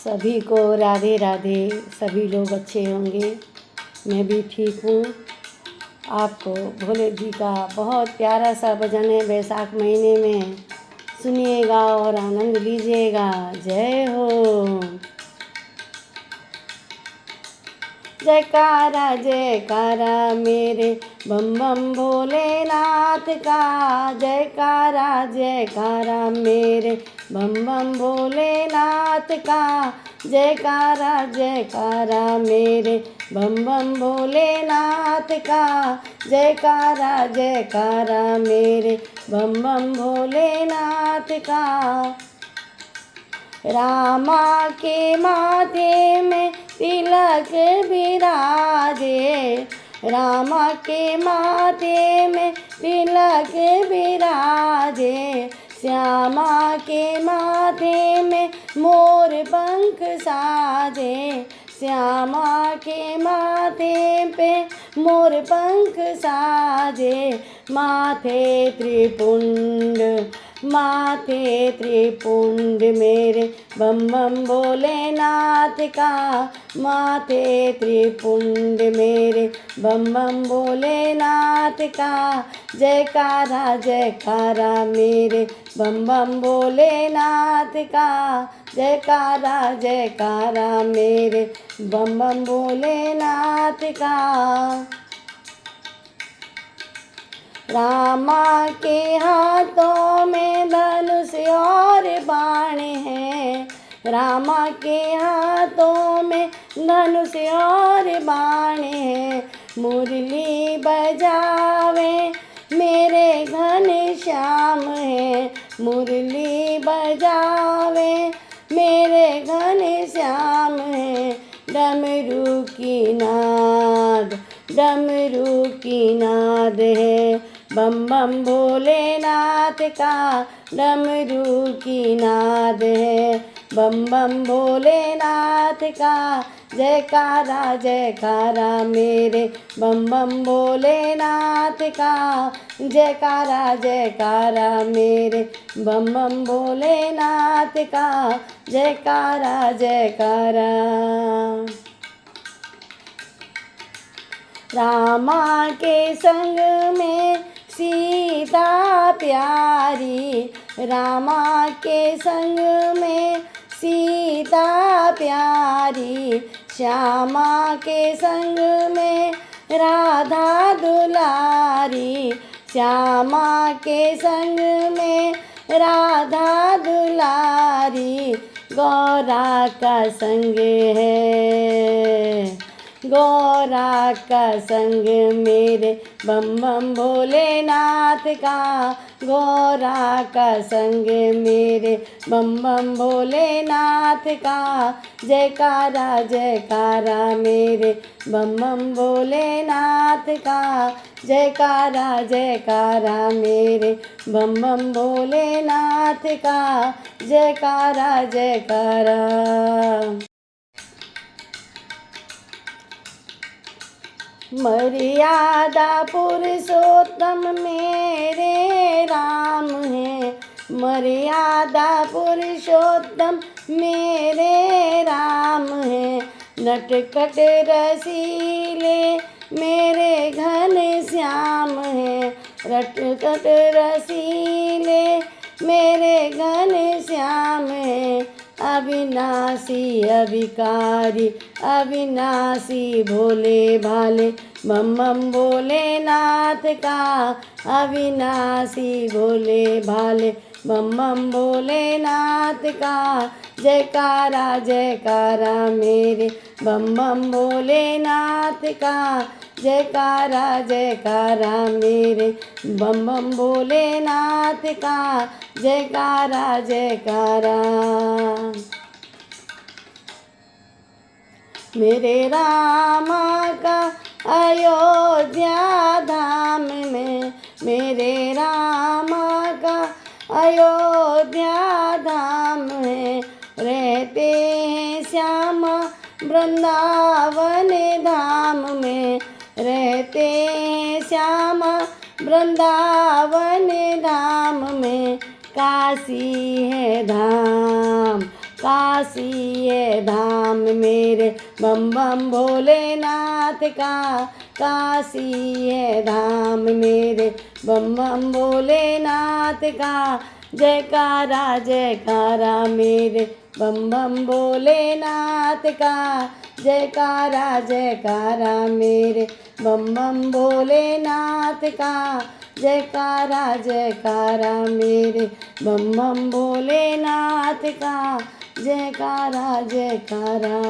सभी को राधे राधे। सभी लोग अच्छे होंगे, मैं भी ठीक हूँ। आपको भोले जी का बहुत प्यारा सा भजन है, बैसाख महीने में सुनिएगा और आनंद लीजिएगा। जय हो। जयकारा जयकारा मेरे बम बम भोलेनाथ का, जयकारा जयकारा मेरे बम बम भोलेनाथ का, जयकारा जयकारा मेरे बम बम भोलेनाथ का, जयकारा जयकारा मेरे बम बम भोलेनाथ का। रामा के माथे में तिलक विराजे, रामा के माथे में तिलक विराजे, श्यामा के माथे में मोर पंख साजे, श्यामा के माथे पे मोर पंख साजे, माथे त्रिपुंड माथे त्रिपुंड मेरे बम बम भोलेनाथ का, माथे त्रिपुंड मेरे बम बम भोलेनाथ का, जयकारा जयकारा मेरे बम बम भोलेनाथ का, जयकारा जयकारा मेरे बम बम भोलेनाथ का। रामा के हाथों में धनुष और बाण है, रामा के हाथों में धनुष और बाण है, मुरली बजावे मेरे घनश्याम है, मुरली बजावे मेरे घनश्याम है, डमरू की नाद डमरू की नाद है, बम बम भोलेनाथ का डमरू की नाद है, बम बम भोलेनाथ का, जयकारा जयकारा मेरे बम बम भोलेनाथ का, जयकारा जयकारा मेरे बम बम भोलेनाथ का, जयकारा जयकारा। रामा के संग में सीता प्यारी, रामा के संग में सीता प्यारी, श्यामा के संग में राधा दुलारी, श्यामा के संग में राधा दुलारी, गौरा का संग है, गौरा का संग मेरे बम बम भोलेनाथ का, गौरा का संग मेरे बम बम भोलेनाथ का, जयकारा जयकारा मेरे बम बम भोलेनाथ का, जयकारा जयकारा मेरे बम बम भोलेनाथ का, जयकारा जयकारा। मर्यादा पुरुषोत्तम मेरे राम है, मर्यादा पुरुषोत्तम मेरे राम है, नटखट रसीले मेरे घनश्याम है, नटखट रसीले मेरे घनश्याम है, अविनाशी अविकारी अविनाशी भोले भाले बम बम भोलेनाथ का, अविनाशी भोले भाले बम बम भोलेनाथ का, जयकारा जयकारा मेरे बम बम भोलेनाथ का, जयकारा जयकारा मेरे बम बम भोलेनाथ का, जयकारा जयकारा। मेरे रामा का अयोध्या धाम में, मेरे रामा का अयोध्या धाम है, रहते हैं श्यामा वृंदावन धाम में, रहते हैं श्यामा वृंदावन धाम में, काशी है धाम, काशी काशी है धाम मेरे बम बम भोलेनाथ का। काशी है धाम मेरे बम बम भोलेनाथ का। जयकारा जयकारा मेरे बम बम भोलेनाथ का। जयकारा जयकारा मेरे बम बम भोलेनाथ का। जयकारा जयकारा मेरे बम बम भोलेनाथ का। जयकारा जयकारा।